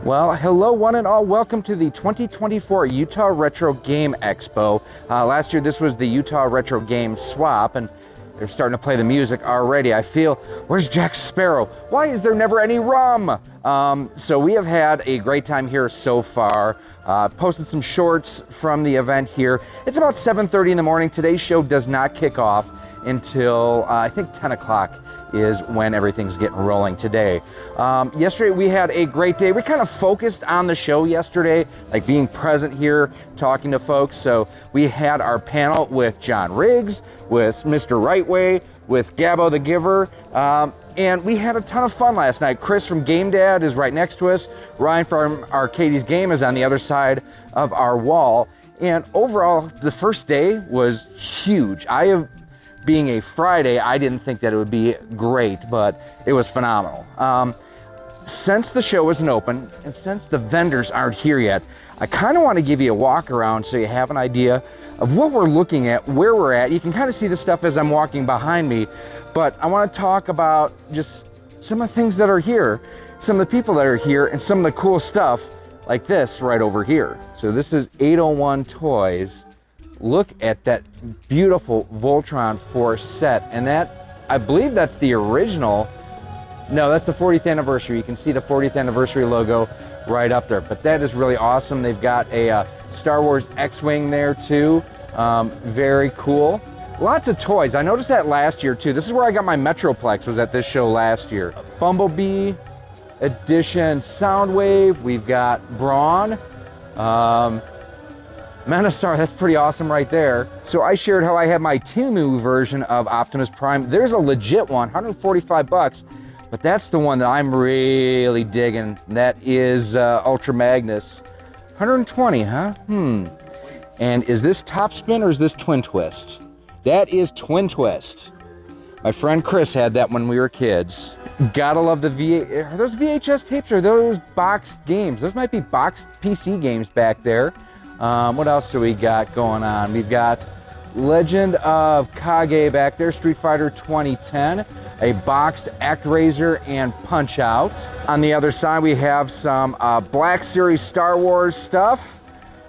Well, hello one and all. Welcome to the 2024 Utah Retro Game Expo. Last year this was the Utah Retro Game Swap, and they're starting to play the music already. I feel, where's Jack Sparrow? Why is there never any rum? So we have had a great time here so far. Posted some shorts from the event here. It's about 7:30 in the morning. Today's show does not kick off until I think 10 o'clock is when everything's getting rolling today. Yesterday we had a great day. We kind of focused on the show yesterday, like being present here, talking to folks. So we had our panel with John Riggs, with Mr. Rightway, with Gabbo the Giver, and we had a ton of fun last night. Chris from Game Dad is right next to us. Ryan from Arcades Game is on the other side of our wall. And overall, the first day was huge. Being a Friday, I didn't think that it would be great, but it was phenomenal. Since the show isn't open, and since the vendors aren't here yet, I kind of want to give you a walk around so you have an idea of what we're looking at, where we're at. You can kind of see the stuff as I'm walking behind me, but I want to talk about just some of the things that are here, some of the people that are here, and some of the cool stuff like this right over here. So this is 801 Toys. Look at that beautiful Voltron 4 set, and that, I believe that's the original. No, that's the 40th anniversary. You can see the 40th anniversary logo right up there, but that is really awesome. They've got a Star Wars X-Wing there too. Very cool. Lots of toys. I noticed that last year too. This is where I got my Metroplex, was at this show last year. Bumblebee Edition Soundwave. We've got Brawn. Manastar, that's pretty awesome right there. So I shared how I have my Temu version of Optimus Prime. There's a legit one, 145 bucks, but that's the one that I'm really digging. That is Ultra Magnus. 120, huh? And is this Top Spin or is this Twin Twist? That is Twin Twist. My friend Chris had that when we were kids. Gotta love the are those VHS tapes or are those boxed games? Those might be boxed PC games back there. What else do we got going on? We've got Legend of Kage back there, Street Fighter 2010, a boxed ActRaiser and Punch-Out. On the other side, we have some Black Series Star Wars stuff.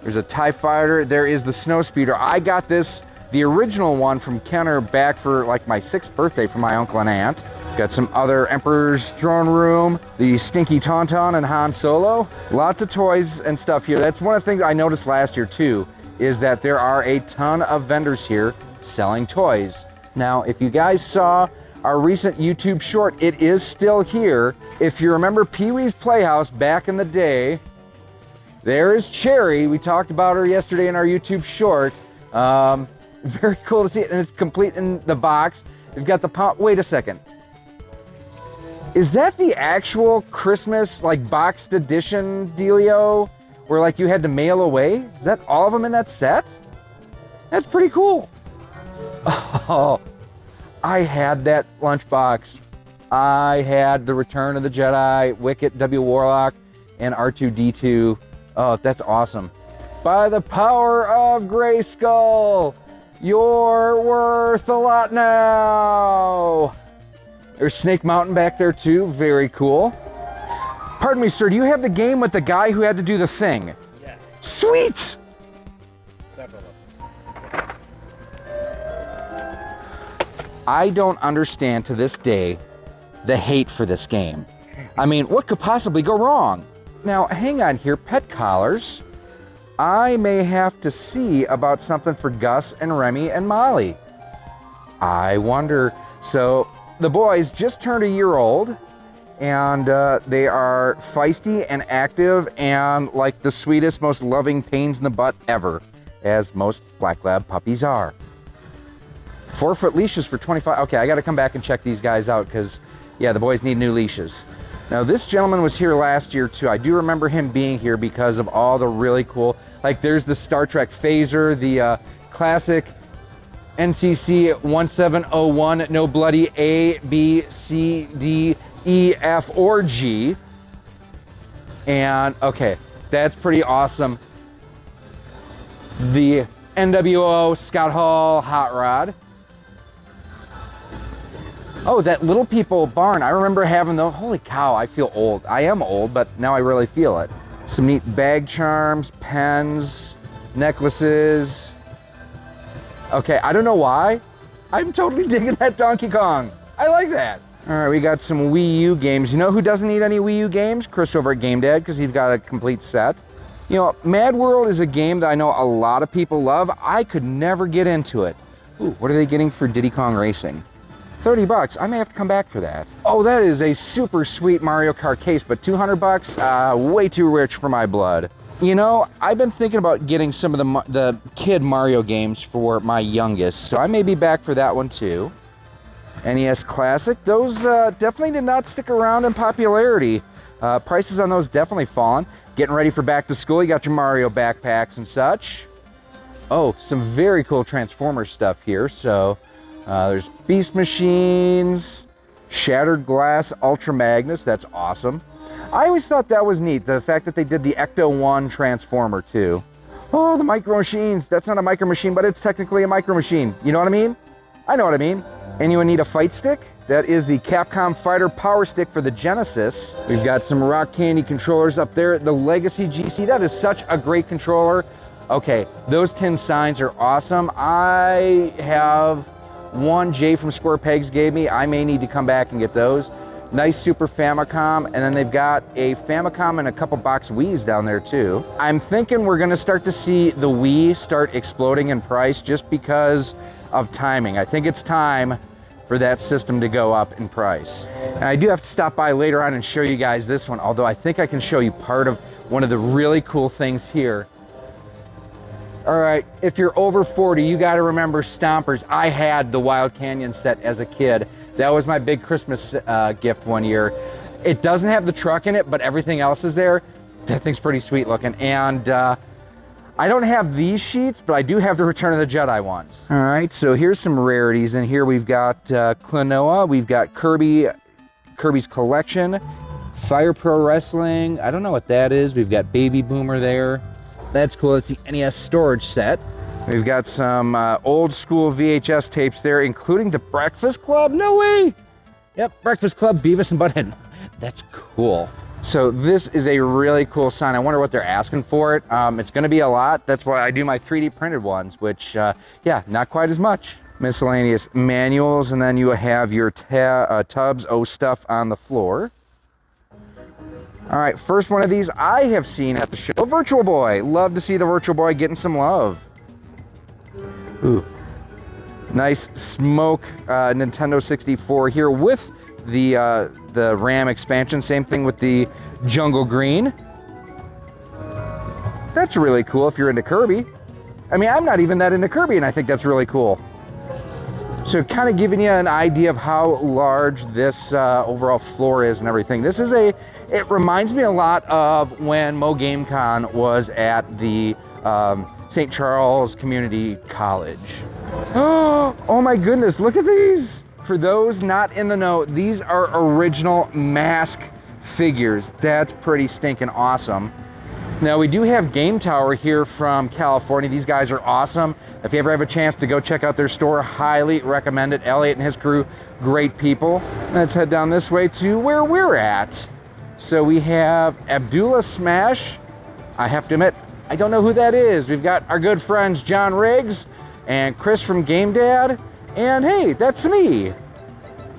There's a TIE Fighter. There is the Snowspeeder. I got this, the original one from Kenner, back for like my 6th birthday from my uncle and aunt. Got some other Emperor's Throne Room, the Stinky Tauntaun and Han Solo. Lots of toys and stuff here. That's one of the things I noticed last year too, is that there are a ton of vendors here selling toys. Now, if you guys saw our recent YouTube short, it is still here. If you remember Pee-wee's Playhouse back in the day, there is Cherry. We talked about her yesterday in our YouTube short. Very cool to see it, and it's complete in the box. We've got the wait a second. Is that the actual Christmas, like, boxed edition dealio where, like, you had to mail away? Is that all of them in that set? That's pretty cool. Oh, I had that lunchbox. I had the Return of the Jedi, Wicket, W. Warlock, and R2-D2. Oh, that's awesome. By the power of Grayskull, you're worth a lot now. There's Snake Mountain back there too, very cool. Pardon me, sir, do you have the game with the guy who had to do the thing? Yes. Sweet! Several of them. I don't understand to this day the hate for this game. I mean, what could possibly go wrong? Now, hang on here, pet collars. I may have to see about something for Gus and Remy and Molly. I wonder, so the boys just turned a year old, and they are feisty and active and like the sweetest, most loving pains in the butt ever, as most black lab puppies are. 4-foot leashes for 25. Okay, I got to come back and check these guys out because, yeah, the boys need new leashes. Now, this gentleman was here last year too. I do remember him being here because of all the really cool, like there's the Star Trek phaser, the classic NCC 1701, no bloody A, B, C, D, E, F, or G. And okay, that's pretty awesome. The NWO Scott Hall Hot Rod. Oh, that Little People barn. I remember having those. Holy cow, I feel old. I am old, but now I really feel it. Some neat bag charms, pens, necklaces. Okay, I don't know why. I'm totally digging that Donkey Kong. I like that. All right, we got some Wii U games. You know who doesn't need any Wii U games? Chris over at Game Dad, because he's got a complete set. You know, Mad World is a game that I know a lot of people love. I could never get into it. Ooh, what are they getting for Diddy Kong Racing? 30 bucks, I may have to come back for that. Oh, that is a super sweet Mario Kart case, but 200 bucks, way too rich for my blood. You know, I've been thinking about getting some of the kid Mario games for my youngest, so I may be back for that one too. NES Classic, those definitely did not stick around in popularity. Prices on those definitely fallen. Getting ready for back to school, you got your Mario backpacks and such. Oh, some very cool Transformers stuff here. So there's Beast Machines, Shattered Glass Ultra Magnus, that's awesome. I always thought that was neat, the fact that they did the Ecto-1 Transformer too. Oh, the Micro Machines, that's not a Micro Machine, but it's technically a Micro Machine. You know what I mean? I know what I mean. Anyone need a fight stick? That is the Capcom Fighter Power Stick for the Genesis. We've got some Rock Candy controllers up there. The Legacy GC, that is such a great controller. Okay, those tin signs are awesome. I have one Jay from Square Pegs gave me. I may need to come back and get those. Nice Super Famicom, and then they've got a Famicom and a couple box Wiis down there too. I'm thinking we're gonna start to see the Wii start exploding in price just because of timing. I think it's time for that system to go up in price. And I do have to stop by later on and show you guys this one, although I think I can show you part of one of the really cool things here. All right, if you're over 40, you gotta remember Stompers. I had the Wild Canyon set as a kid. That was my big Christmas gift one year. It doesn't have the truck in it, but everything else is there. That thing's pretty sweet looking. And I don't have these sheets, but I do have the Return of the Jedi ones. All right, so here's some rarities. In here we've got Klonoa, we've got Kirby's Collection, Fire Pro Wrestling. I don't know what that is. We've got Baby Boomer there. That's cool, it's the NES storage set. We've got some old school VHS tapes there, including the Breakfast Club. No way! Yep, Breakfast Club, Beavis and Butthead. That's cool. So this is a really cool sign. I wonder what they're asking for it. It's gonna be a lot. That's why I do my 3D printed ones, which, yeah, not quite as much. Miscellaneous manuals, and then you have your Tubbs O stuff on the floor. All right, first one of these I have seen at the show. Virtual Boy. Love to see the Virtual Boy getting some love. Ooh. Nice smoke Nintendo 64 here with the RAM expansion. Same thing with the Jungle Green. That's really cool if you're into Kirby. I mean, I'm not even that into Kirby, and I think that's really cool. So kind of giving you an idea of how large this overall floor is and everything. This is it reminds me a lot of when Mo Game Con was at the St. Charles Community College. Oh my goodness, look at these. For those not in the know, these are original Mask figures. That's pretty stinking awesome. Now we do have Game Tower here from California. These guys are awesome. If you ever have a chance to go check out their store, highly recommend it. Elliot and his crew, great people. Let's head down this way to where we're at. So we have Abdullah Smash. I have to admit, I don't know who that is. We've got our good friends John Riggs and Chris from Game Dad. And hey, that's me.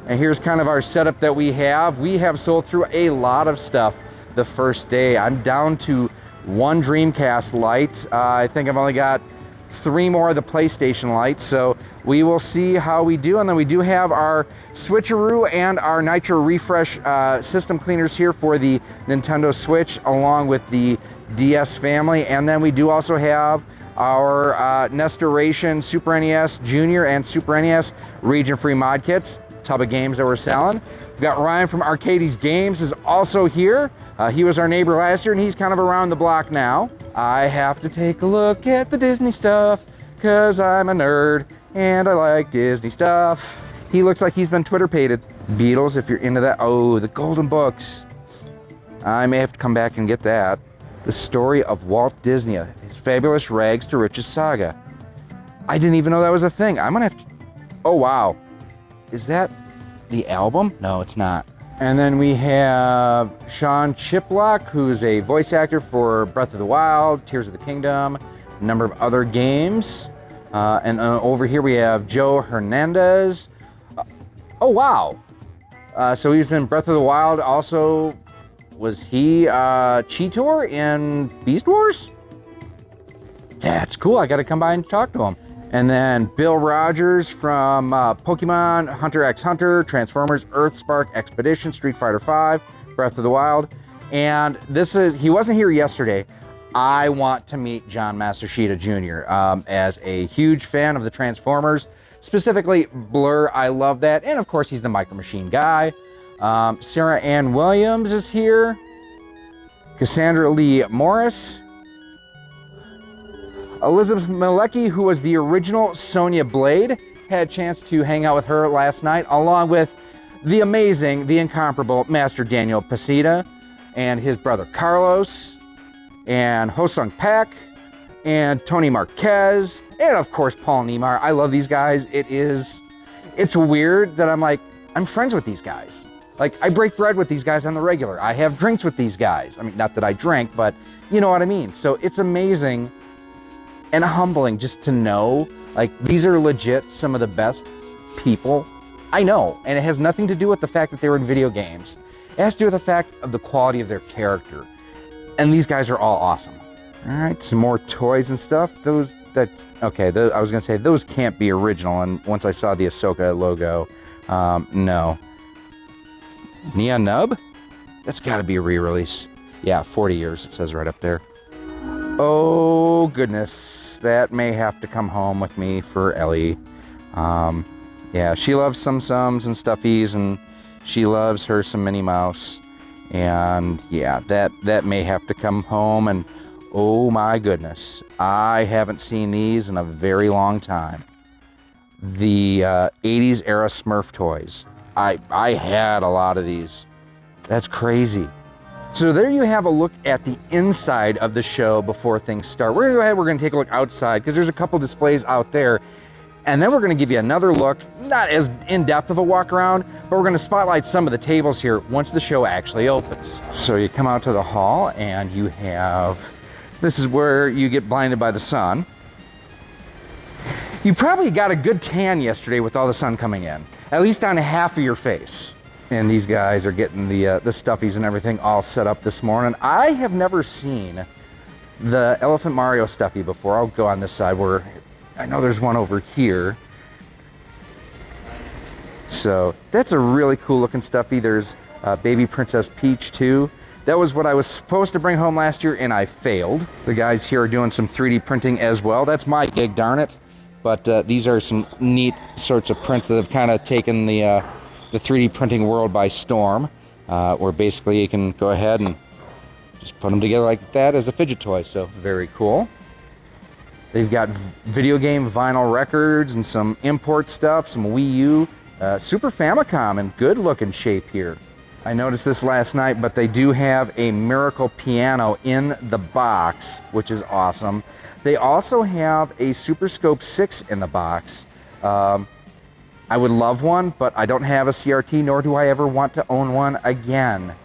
And here's kind of our setup that we have. We have sold through a lot of stuff the first day. I'm down to one Dreamcast light. I think I've only got 3 more of the PlayStation lights, so we will see how we do. And then we do have our Switcheroo and our Nitro Refresh system cleaners here for the Nintendo Switch, along with the DS family. And then we do also have our Nestoration Super NES Junior and Super NES region-free mod kits, tub of games that we're selling. We've got Ryan from Arcades Games is also here. He was our neighbor last year, and he's kind of around the block now. I have to take a look at the Disney stuff, because I'm a nerd, and I like Disney stuff. He looks like he's been Twitter-pated. Beatles, if you're into that. Oh, the Golden Books. I may have to come back and get that. The Story of Walt Disney, His Fabulous Rags to Riches Saga. I didn't even know that was a thing. I'm gonna have to... Oh, wow. Is that the album? No, it's not. And then we have Sean Chiplock, who's a voice actor for Breath of the Wild, Tears of the Kingdom, a number of other games. And over here we have Joe Hernandez. Oh, wow. So he was in Breath of the Wild. Also, was he Cheetor in Beast Wars? That's cool. I got to come by and talk to him. And then Bill Rogers from Pokemon, Hunter x Hunter, Transformers, Earthspark Expedition, Street Fighter V, Breath of the Wild. And he wasn't here yesterday. I want to meet John Matsushita Jr. As a huge fan of the Transformers, specifically Blur. I love that. And of course, he's the Micro Machine guy. Sarah Ann Williams is here. Cassandra Lee Morris. Elizabeth Malecki, who was the original Sonya Blade, had a chance to hang out with her last night, along with the amazing, the incomparable Master Daniel Pasita and his brother Carlos, and Hosung Pak, and Tony Marquez, and of course Paul Niemeyer. I love these guys. It's weird that I'm friends with these guys. Like, I break bread with these guys on the regular. I have drinks with these guys. I mean, not that I drink, but you know what I mean. So it's amazing and humbling just to know, like, these are legit some of the best people I know. And it has nothing to do with the fact that they were in video games. It has to do with the fact of the quality of their character. And these guys are all awesome. All right, some more toys and stuff. I was gonna say, those can't be original. And once I saw the Ahsoka logo, no. Neon Nub? That's gotta be a re-release. Yeah, 40 years, it says right up there. Oh goodness, that may have to come home with me for Ellie. Yeah, she loves some Sums and Stuffies, and she loves her some Minnie Mouse. And yeah, that may have to come home. And oh my goodness, I haven't seen these in a very long time. The 80s era Smurf toys. I had a lot of these. That's crazy. So there you have a look at the inside of the show before things start. We're gonna go ahead, we're gonna take a look outside because there's a couple displays out there. And then we're gonna give you another look, not as in-depth of a walk around, but we're gonna spotlight some of the tables here once the show actually opens. So you come out to the hall and you have, this is where you get blinded by the sun. You probably got a good tan yesterday with all the sun coming in, at least on half of your face. And these guys are getting the stuffies and everything all set up this morning. I have never seen the Elephant Mario stuffy before. I'll go on this side where I know there's one over here. So that's a really cool looking stuffy. There's Baby Princess Peach too. That was what I was supposed to bring home last year and I failed. The guys here are doing some 3D printing as well. That's my gig, darn it. But these are some neat sorts of prints that have kind of taken the 3D printing world by storm, where basically you can go ahead and just put them together like that as a fidget toy. So very cool. They've got video game vinyl records and some import stuff, some Wii U, Super Famicom in good looking shape here. I noticed this last night, but they do have a Miracle piano in the box, which is awesome. They also have a Super Scope 6 in the box. I would love one, but I don't have a CRT, nor do I ever want to own one again.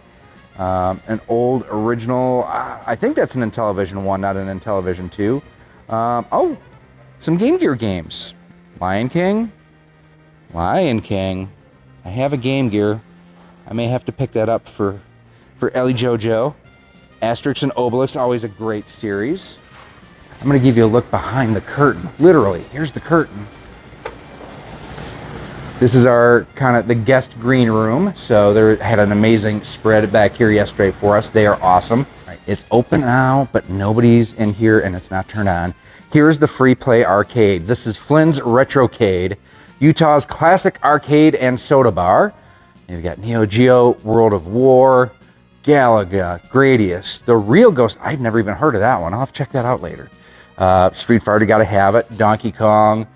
An old original, I think that's an Intellivision 1, not an Intellivision 2. Oh, some Game Gear games. Lion King. I have a Game Gear. I may have to pick that up for Ellie JoJo. Asterix and Obelix, always a great series. I'm gonna give you a look behind the curtain. Literally, here's the curtain. This is our kind of the guest green room. So they had an amazing spread back here yesterday for us. They are awesome. All right, it's open now, but nobody's in here and it's not turned on. Here's the free play arcade. This is Flynn's Retrocade, Utah's classic arcade and soda bar. You've got Neo Geo, World of War, Galaga, Gradius, The Real Ghost. I've never even heard of that one. I'll have to check that out later. Street Fighter, gotta have it. Donkey Kong,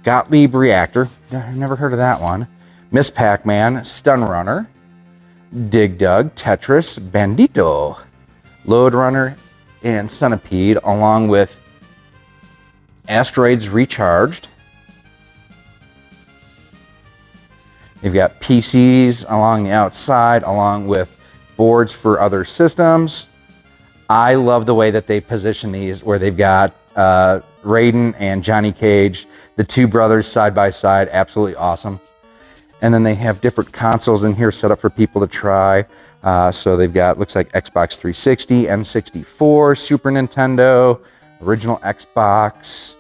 Gottlieb Reactor. I've never heard of that one. Miss Pac-Man, Stun Runner, Dig Dug, Tetris, Bandito, Load Runner, and Centipede, along with Asteroids Recharged, They've got PCs along the outside, along with boards for other systems. I love the way that they position these, where they've got Raiden and Johnny Cage, the two brothers side by side, absolutely awesome. And then they have different consoles in here set up for people to try. So they've got, looks like Xbox 360, N64, Super Nintendo, original Xbox.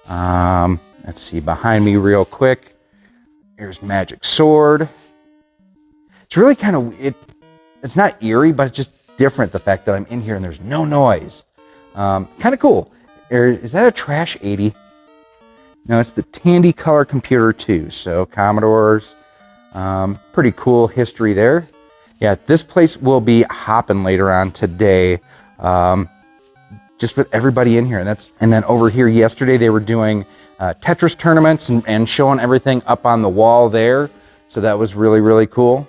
Let's see, behind me real quick, here's Magic Sword. It's really kind of, it's not eerie, but it's just different, the fact that I'm in here and there's no noise. Kind of cool. Is that a Trash 80? No, it's the Tandy Color Computer 2. So Commodores, pretty cool history there. Yeah, this place will be hopping later on today, just with everybody in here. And then over here yesterday they were doing Tetris tournaments and showing everything up on the wall there. So that was really, really cool.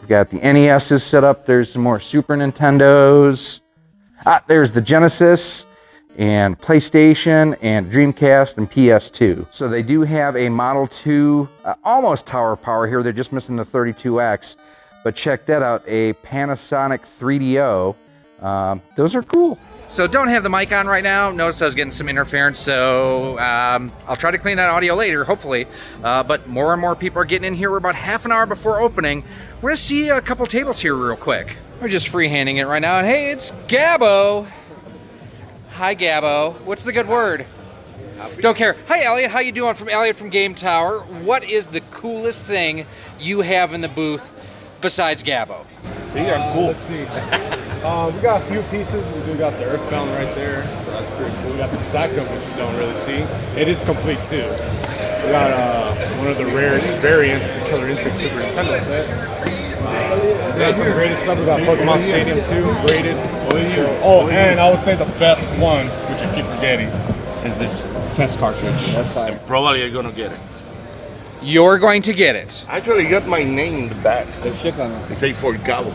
We've got the NES's set up. There's some more Super Nintendos. There's the Genesis and PlayStation and Dreamcast and PS2. So they do have a Model 2, almost Tower Power here. They're just missing the 32X. But check that out, a Panasonic 3DO. Those are cool. So don't have the mic on right now. Notice I was getting some interference, so I'll try to clean that audio later, hopefully. But more and more people are getting in here. We're about half an hour before opening. We're gonna see a couple tables here real quick. We're just freehanding it right now. And hey, it's Gabbo. Hi, Gabbo. What's the good word? Don't care. Hi, Elliot. How you doing? From Elliot from Game Tower. What is the coolest thing you have in the booth besides Gabbo? See, I'm cool. Let's see. We got a few pieces. We do got the Earthbound right there, so that's pretty cool. We got the stack up, which you don't really see. It is complete too. We got one of the rarest variants, the Killer Instinct Super Nintendo set. We got some graded stuff. We got Pokemon Stadium 2, graded. Oh, and I would say the best one, which I keep forgetting, is this test cartridge. That's fine. Probably you're gonna get it. You're going to get it. I actually got my name in the back. There's shit on it. It say for Gabo.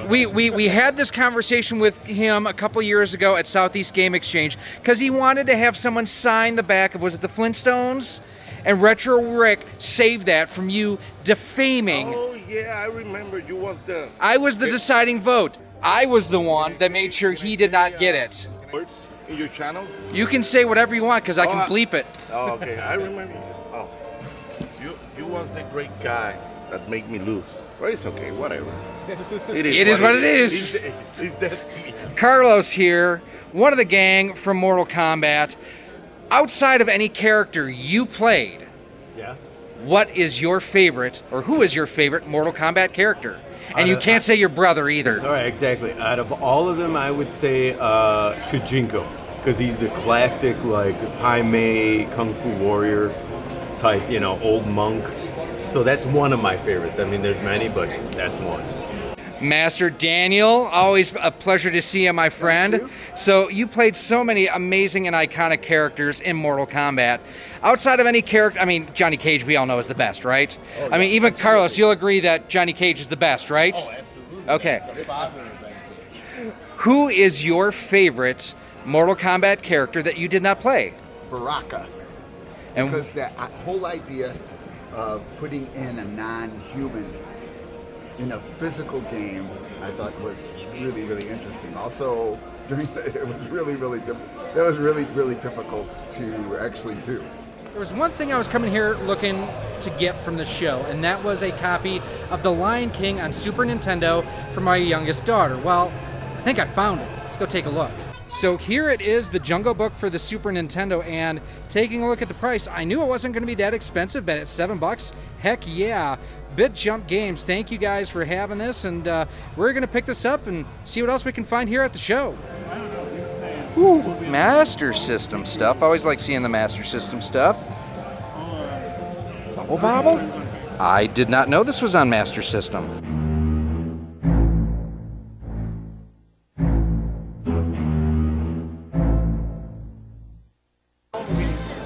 We had this conversation with him a couple years ago at Southeast Game Exchange because he wanted to have someone sign the back of, was it the Flintstones? And Retro Rick saved that from you defaming. Oh yeah, I remember. You was the. I was the deciding vote. I was the one that made sure he did not get it. Words in your channel. You can say whatever you want because I can bleep it. Oh, okay. I remember. Oh, you was the great guy that made me lose. Well, it's okay. Whatever. It is what it is. It's destiny. Carlos here, one of the gang from Mortal Kombat. Outside of any character you played, Yeah. what is your favorite, or who is your favorite Mortal Kombat character? And you can't say your brother either. All right, exactly. Out of all of them, I would say Shujinko, because he's the classic, like, Pai Mei, Kung Fu Warrior type, old monk. So that's one of my favorites. I mean, there's many, but that's one. Master Daniel, always a pleasure to see you, my friend. So you played so many amazing and iconic characters in Mortal Kombat. Outside of any character, I mean, Johnny Cage we all know is the best, right? I mean, even Carlos, you'll agree that Johnny Cage is the best, right? Oh, absolutely. Okay. The father of that. Who is your favorite Mortal Kombat character that you did not play? Baraka. And Because that whole idea of putting in a non-human in a physical game, I thought was really, really interesting. Also, it was really, really difficult. That was really, really difficult to actually do. There was one thing I was coming here looking to get from the show, and that was a copy of The Lion King on Super Nintendo for my youngest daughter. Well, I think I found it. Let's go take a look. So here it is, the Jungle Book for the Super Nintendo, and taking a look at the price, I knew it wasn't going to be that expensive, but at $7, heck yeah. BitJump Games, thank you guys for having this, and we're going to pick this up and see what else we can find here at the show. Ooh, Master System stuff. I always like seeing the Master System stuff. Bubble Bobble? I did not know this was on Master System.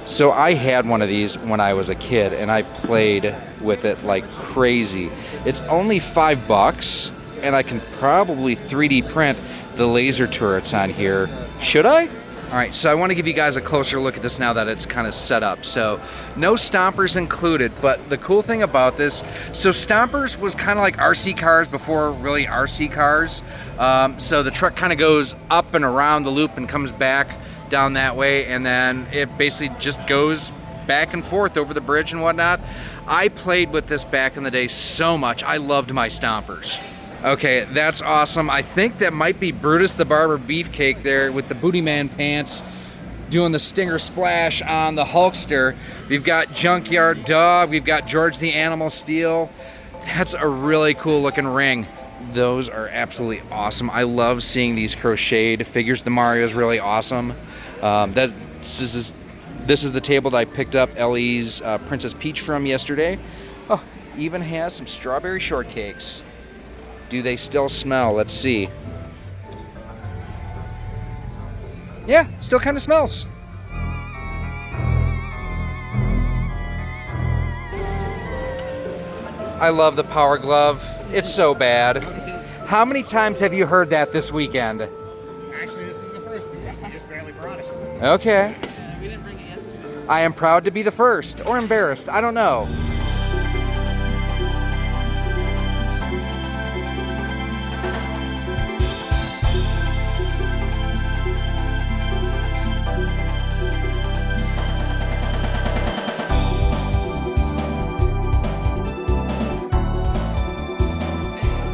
So I had one of these when I was a kid, and I played with it like crazy. It's only $5, and I can probably 3D print the laser turrets on here. Should I? All right, so I want to give you guys a closer look at this now that it's kind of set up. So no stompers included, but the cool thing about this, so stompers was kind of like RC cars before really RC cars. So the truck kind of goes up and around the loop and comes back down that way, and then it basically just goes back and forth over the bridge and whatnot. I played with this back in the day so much. I loved my stompers. Okay, that's awesome. I think that might be Brutus the Barber Beefcake there with the Booty Man pants doing the stinger splash on the Hulkster. We've got Junkyard Dog. We've got George the Animal Steel. That's a really cool looking ring. Those are absolutely awesome. I love seeing these crocheted figures. The Mario is really awesome. This is the table that I picked up Ellie's Princess Peach from yesterday. Oh, even has some strawberry shortcakes. Do they still smell? Let's see. Yeah, still kind of smells. I love the Power Glove. It's so bad. How many times have you heard that this weekend? Actually, this is the first because we just barely brought it. Okay. We didn't bring it yesterday. I am proud to be the first, or embarrassed, I don't know.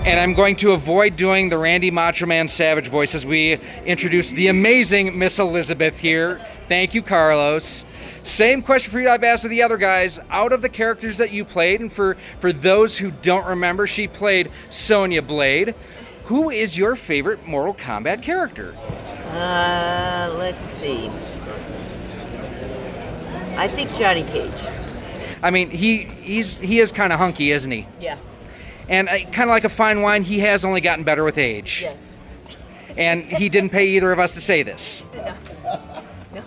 And I'm going to avoid doing the Randy Macho Man Savage voice as we introduce the amazing Miss Elizabeth here. Thank you, Carlos. Same question for you I've asked of the other guys. Out of the characters that you played, and for those who don't remember, she played Sonya Blade. Who is your favorite Mortal Kombat character? Let's see. I think Johnny Cage. I mean, he is kind of hunky, isn't he? Yeah. And kind of like a fine wine, he has only gotten better with age. Yes. And he didn't pay either of us to say this. No.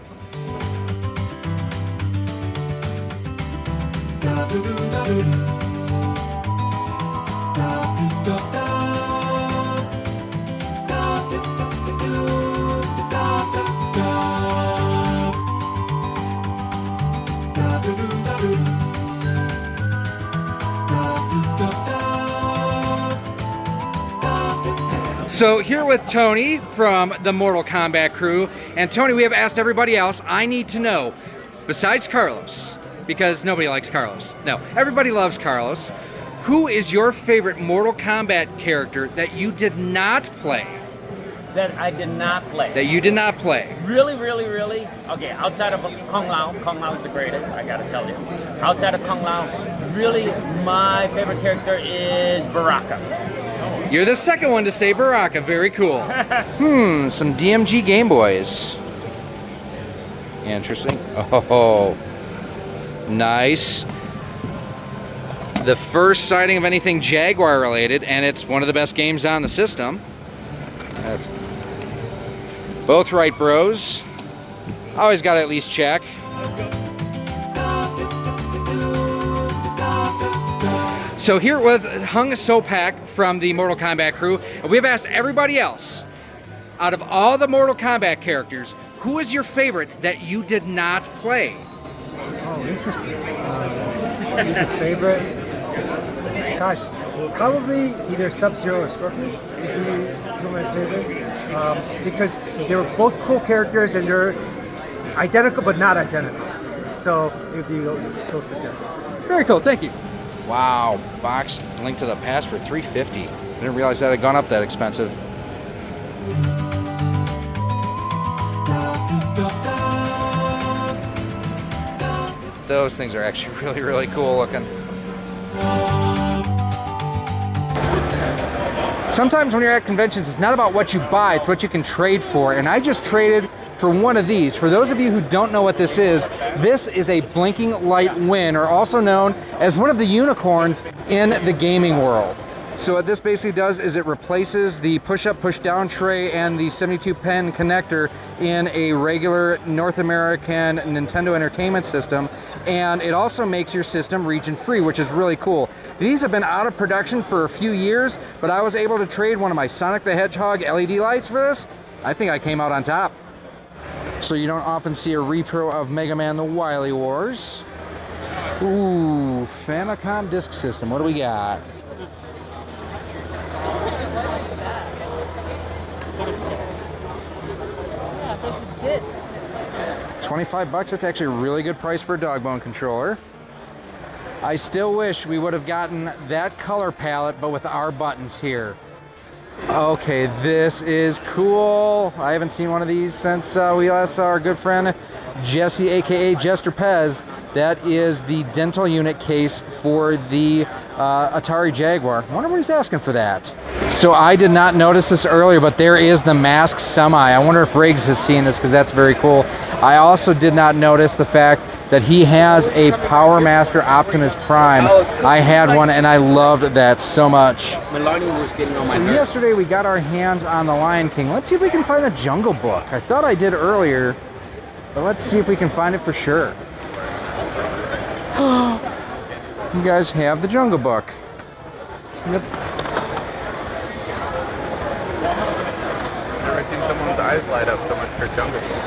So here with Tony from the Mortal Kombat crew. And Tony, we have asked everybody else, I need to know, besides Carlos, because nobody likes Carlos. No, everybody loves Carlos. Who is your favorite Mortal Kombat character that you did not play? That I did not play. That you did not play? Really, really, really? Okay, outside of Kung Lao is the greatest, I gotta tell you. Outside of Kung Lao, really my favorite character is Baraka. You're the second one to say Baraka. Very cool. Some DMG Game Boys. Interesting. Oh, nice. The first sighting of anything Jaguar related, and it's one of the best games on the system. That's both right, bros. Always got to at least check. So here with Hung Sopak from the Mortal Kombat crew, and we've asked everybody else, out of all the Mortal Kombat characters, who is your favorite that you did not play? Oh, interesting. Who's a favorite? Gosh, probably either Sub-Zero or Scorpion would be two of my favorites. Because they were both cool characters and they're identical but not identical. So it would be those two characters. Very cool, thank you. Wow, box Link to the Past for $350. I didn't realize that had gone up that expensive. Those things are actually really, really cool looking. Sometimes when you're at conventions, it's not about what you buy, it's what you can trade for. And I just traded for one of these. For those of you who don't know what this is a blinking light win, or also known as one of the unicorns in the gaming world. So what this basically does is it replaces the push-up, push-down tray and the 72-pin connector in a regular North American Nintendo Entertainment System, and it also makes your system region-free, which is really cool. These have been out of production for a few years, but I was able to trade one of my Sonic the Hedgehog LED lights for this. I think I came out on top. So you don't often see a repro of Mega Man The Wily Wars. Ooh, Famicom Disk System. What do we got? Yeah, but it's a disc. 25 bucks. That's actually a really good price for a dog bone controller. I still wish we would have gotten that color palette, but with our buttons here. Okay, this is cool. I haven't seen one of these since we last saw our good friend Jesse, aka Jester Pez. That is the dental unit case for the Atari Jaguar. I wonder what he's asking for that. So I did not notice this earlier, but there is the masked semi. I wonder if Riggs has seen this, because that's very cool. I also did not notice the fact that he has a Power Master Optimus Prime. I had one and I loved that so much. Melanie was getting on my So nerves. yesterday we got our hands on the Lion King. Let's see if we can find the Jungle Book. I thought I did earlier, but let's see if we can find it for sure. You guys have the Jungle Book. Yep. Never seen someone's eyes light up so much for Jungle Book.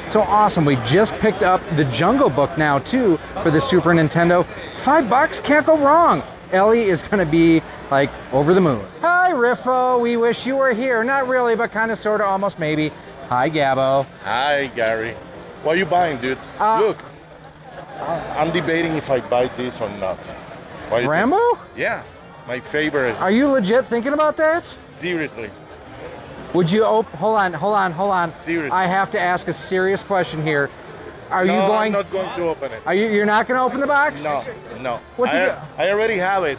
So awesome. We just picked up the Jungle Book now too for the Super Nintendo. $5, can't go wrong. Ellie is gonna be like over the moon. Hi Riffo, we wish you were here. Not really, but kind of, sort of, almost, maybe. Hi Gabbo. Hi, Gary. What are you buying, dude? Look, I'm debating if I buy this or not. What do you Rambo? think? Yeah, my favorite. Are you legit thinking about that? Seriously. Would you hold on. Seriously. I have to ask a serious question here. Are you No, going? I'm not going to open it. You're not going to open the box? No. What's it? I already have it.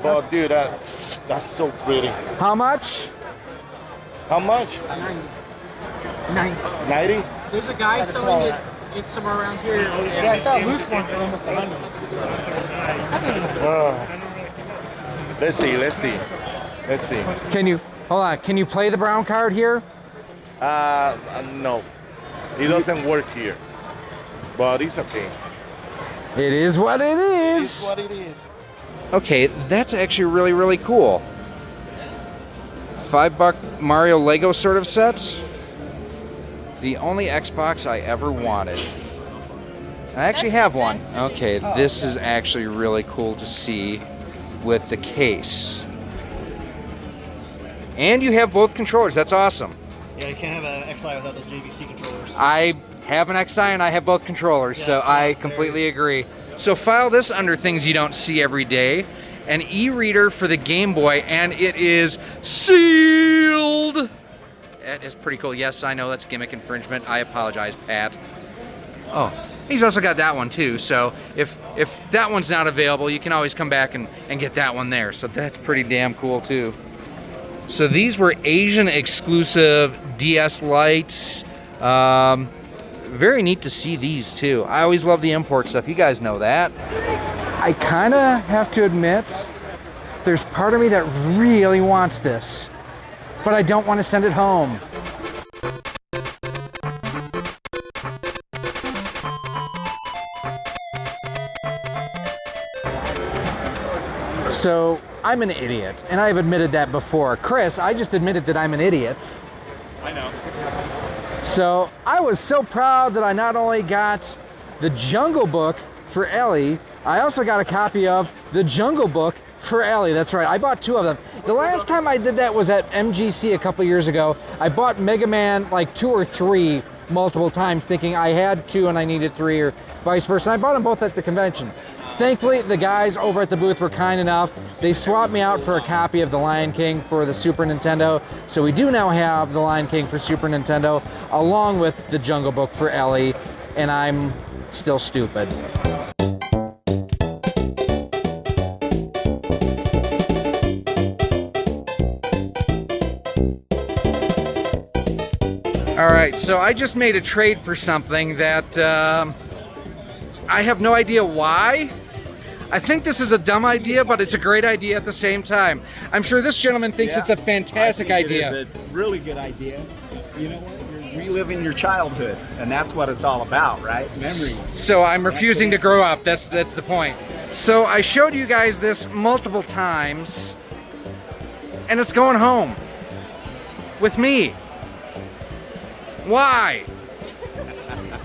But dude, that's so pretty. How much? How much? 90? There's a guy selling it somewhere around here. Yeah, I saw a loose one for almost 100. Let's see. Can you hold on? Can you play the brown card here? No. It doesn't work here. But it's okay. It is what it is. It's what it is. Okay, that's actually really, really cool. $5 Mario Lego sort of set. The only Xbox I ever wanted. I actually have one. Okay, this is actually really cool to see with the case. And you have both controllers. That's awesome. Yeah, you can't have an XI without those JVC controllers. I have an XI and I have both controllers, so I completely agree. So file this under things you don't see every day. An e-reader for the Game Boy, and it is sealed. That is pretty cool. Yes, I know that's gimmick infringement. I apologize, Pat. Oh, he's also got that one too. So if that one's not available, you can always come back and get that one there. So that's pretty damn cool too. So these were Asian exclusive DS Lites. Very neat to see these too. I always love the import stuff. You guys know that. I kind of have to admit, there's part of me that really wants this, but I don't want to send it home. So I'm an idiot, and I've admitted that before. Chris, I just admitted that I'm an idiot. I know. So I was so proud that I not only got the Jungle Book for Ellie, I also got a copy of the Jungle Book for Ellie. That's right, I bought two of them. The last time I did that was at MGC a couple years ago. I bought Mega Man like 2 or 3 multiple times thinking I had 2 and I needed 3 or vice versa. I bought them both at the convention. Thankfully, the guys over at the booth were kind enough. They swapped me out for a copy of The Lion King for the Super Nintendo. So we do now have The Lion King for Super Nintendo, along with the Jungle Book for Ellie, and I'm still stupid. All right, so I just made a trade for something that I have no idea why. I think this is a dumb idea, but it's a great idea at the same time. I'm sure this gentleman thinks it's a fantastic idea. It is a really good idea. You know what? You're reliving your childhood, and that's what it's all about, right? Memories. So I'm refusing to grow up. That's the point. So I showed you guys this multiple times, and it's going home with me. Why?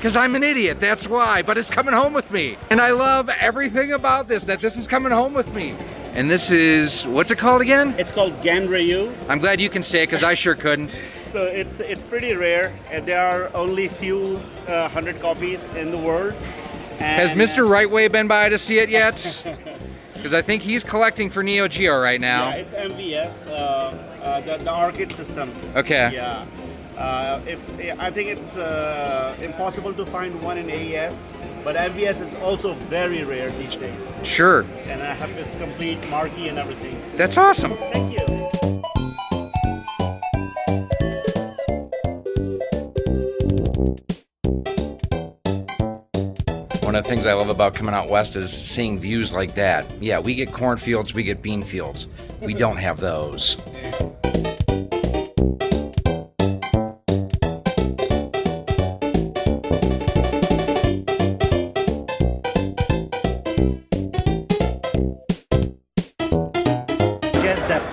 Because I'm an idiot, that's why, but it's coming home with me. And I love everything about this, that this is coming home with me. And this is, what's it called again? It's called Ganryu. I'm glad you can say it, because I sure couldn't. So it's pretty rare. There are only few 100 copies in the world. And Has Mr. Rightway been by to see it yet? Because I think he's collecting for Neo Geo right now. Yeah, it's MVS, the arcade system. Okay. Yeah. I think it's impossible to find one in AES, but MVS is also very rare these days. Sure. And I have the complete marquee and everything. That's awesome. Thank you. One of the things I love about coming out west is seeing views like that. Yeah, we get cornfields, we get bean fields. We don't have those.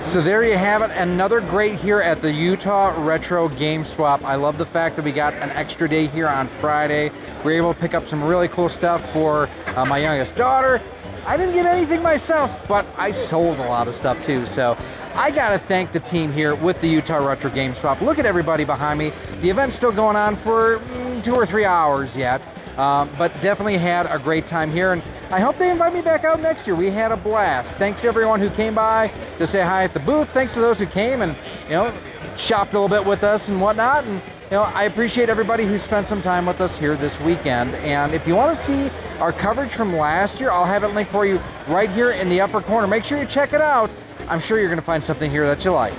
So there you have it, another great here at the Utah Retro Game Swap. I love the fact that we got an extra day here on Friday. We were able to pick up some really cool stuff for my youngest daughter. I didn't get anything myself, but I sold a lot of stuff too. So I gotta thank the team here with the Utah Retro Game Swap. Look at everybody behind me. The event's still going on for 2 or 3 hours yet. But definitely had a great time here, and I hope they invite me back out next year. We had a blast. Thanks to everyone who came by to say hi at the booth. Thanks to those who came and, you know, shopped a little bit with us and whatnot. And, you know, I appreciate everybody who spent some time with us here this weekend. And if you want to see our coverage from last year, I'll have it linked for you right here in the upper corner. Make sure you check it out. I'm sure you're going to find something here that you like.